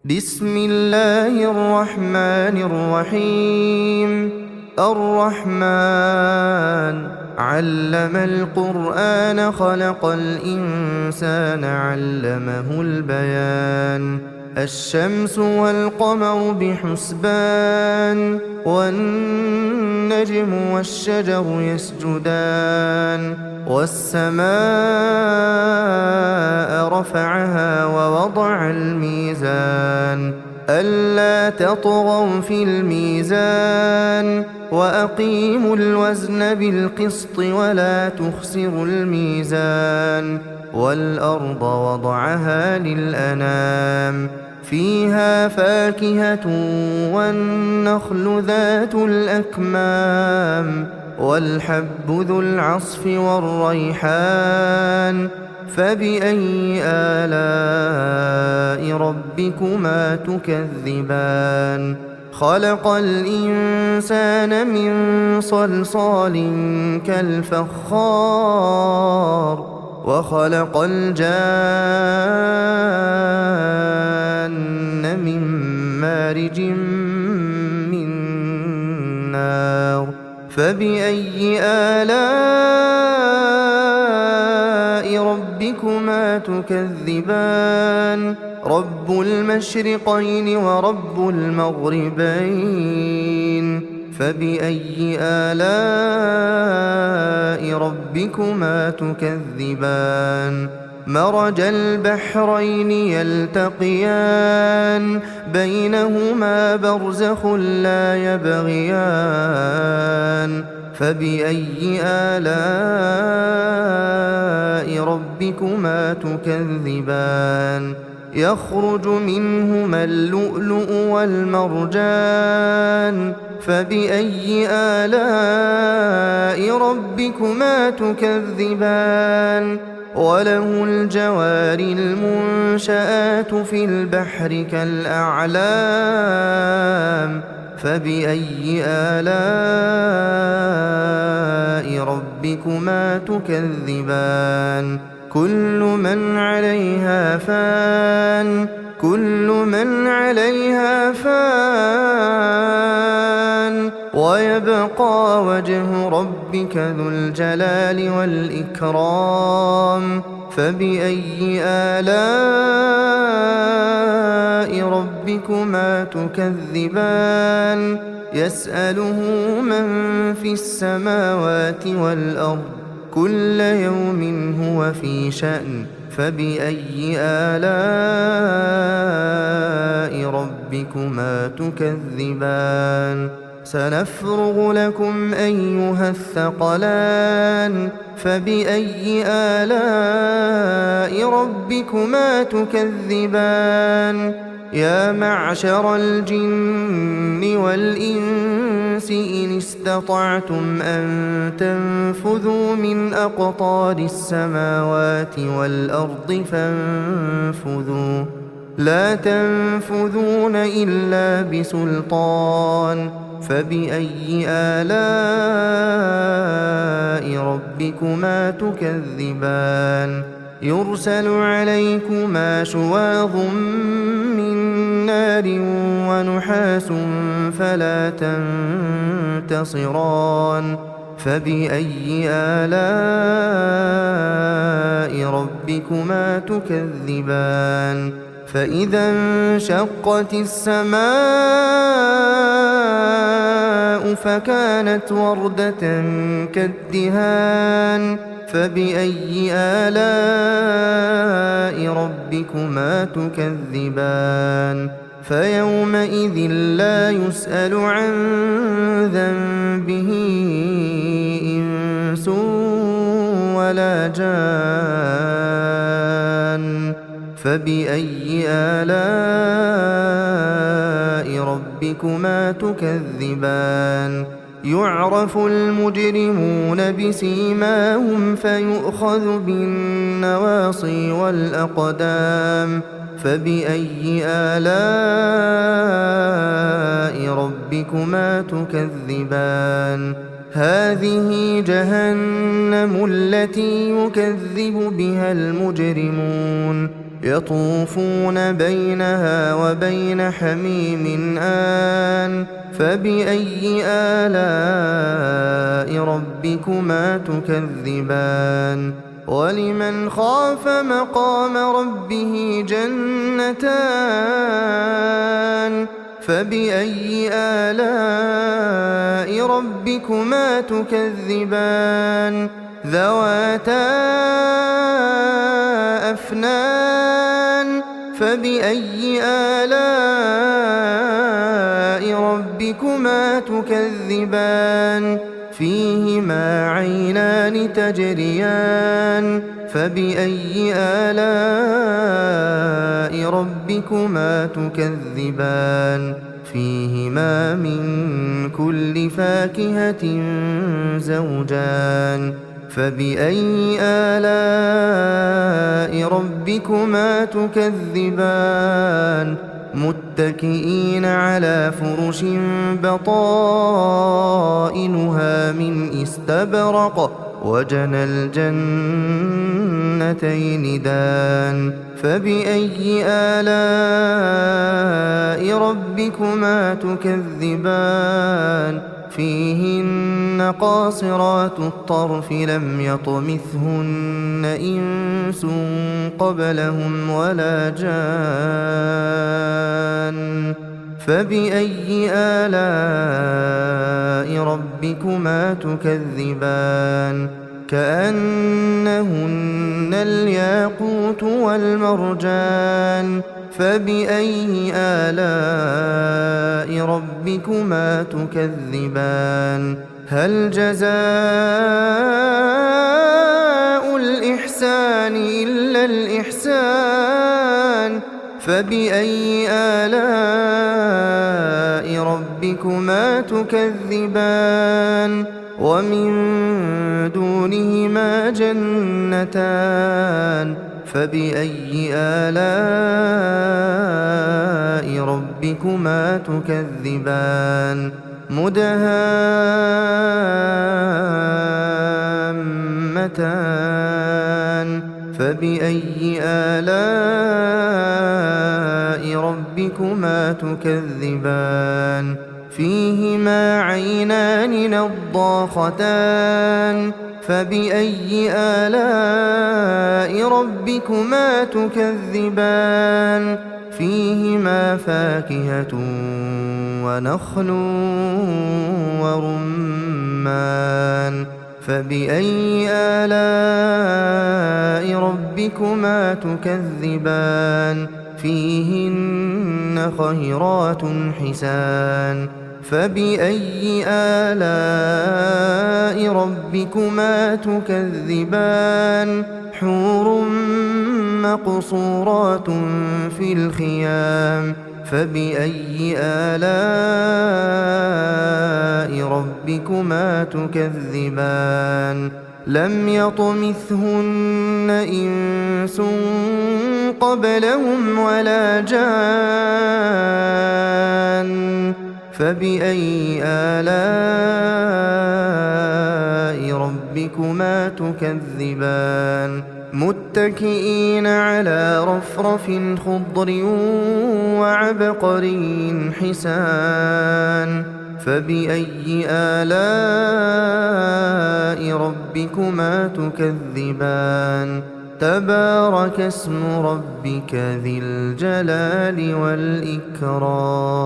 بسم الله الرحمن الرحيم. الرحمن علم القرآن خلق الإنسان علمه البيان. الشمس والقمر بحسبان والنجم والشجر يسجدان والسماء رفعها ووضع الميزان ألا تطغوا في الميزان وأقيموا الوزن بالقسط ولا تخسروا الميزان والأرض وضعها للأنام فيها فاكهة والنخل ذات الأكمام والحب ذو العصف والريحان فبأي آلاء ربكما تكذبان خلق الإنسان من صلصال كالفخار وخلق الجان من مارج من نار فبأي آلاء ربكما تكذبان رب المشرقين ورب المغربين فبأي آلاء ربكما تكذبان مرج البحرين يلتقيان بينهما برزخ لا يبغيان فبأي آلاء ربكما تكذبان يخرج منهما اللؤلؤ والمرجان فبأي آلاء ربكما تكذبان وله الجوار المنشآت في البحر كالأعلام فبأي آلاء ربكما تكذبان كل من عليها فان ويبقى وجه ربك ذو الجلال والإكرام فبأي آلاء ربكما تكذبان يسأله من في السماوات والأرض كل يوم هو في شأن فبأي آلاء ربكما تكذبان سنفرغ لكم أيها الثقلان فبأي آلاء ربكما تكذبان يا معشر الجن والإنس إن استطعتم أن تنفذوا من أقطار السماوات والأرض فانفذوا لا تنفذون إلا بسلطان فبأي آلاء ربكما تكذبان يرسل عليكما شواظ من نار ونحاس فلا تنتصران فبأي آلاء ربكما تكذبان فإذا انشقت السماء فكانت وردة كالدهان فبأي آلاء ربكما تكذبان فيومئذ لا يسأل عن ذنبه إنس ولا جان فبأي آلاء ربكما تكذبان يعرف المجرمون بسيماهم فيؤخذ بالنواصي والأقدام فبأي آلاء ربكما تكذبان هذه جهنم التي يكذب بها المجرمون يطوفون بينها وبين حميم آن فبأي آلاء ربكما تكذبان ولمن خاف مقام ربه جنتان فبأي آلاء ربكما تكذبان ذواتا أفنان فبأي آلاء ربكما تكذبان فيهما عينان تجريان فبأي آلاء ربكما تكذبان فيهما من كل فاكهة زوجان فبأي آلاء ربكما تكذبان متكئين على فرش بطائنها من استبرق وجنى الجنتين دان فبأي آلاء ربكما تكذبان فيهن قاصرات الطرف لم يطمثهن إنس قبلهم ولا جان فبأي آلاء ربكما تكذبان كأنهن الياقوت والمرجان فبأي آلاء ربكما تكذبان هل جزاء الإحسان إلا الإحسان فبأي آلاء ربكما تكذبان ومن دونهما جنتان فبأي آلاء ربكما تكذبان مدهامتان فبأي آلاء ربكما تكذبان فيهما عينان نضاختان فبأي آلاء ربكما تكذبان فيهما فاكهة ونخل ورمان فبأي آلاء ربكما تكذبان فيهن خيرات حسان فبأي آلاء ربكما تكذبان حور مقصورات في الخيام فبأي آلاء ربكما تكذبان لم يطمثهن إنس قبلهم ولا جان فبأي آلاء ربكما تكذبان متكئين على رفرف خضر وعبقري حسان فبأي آلاء ربكما تكذبان تبارك اسم ربك ذي الجلال والإكرام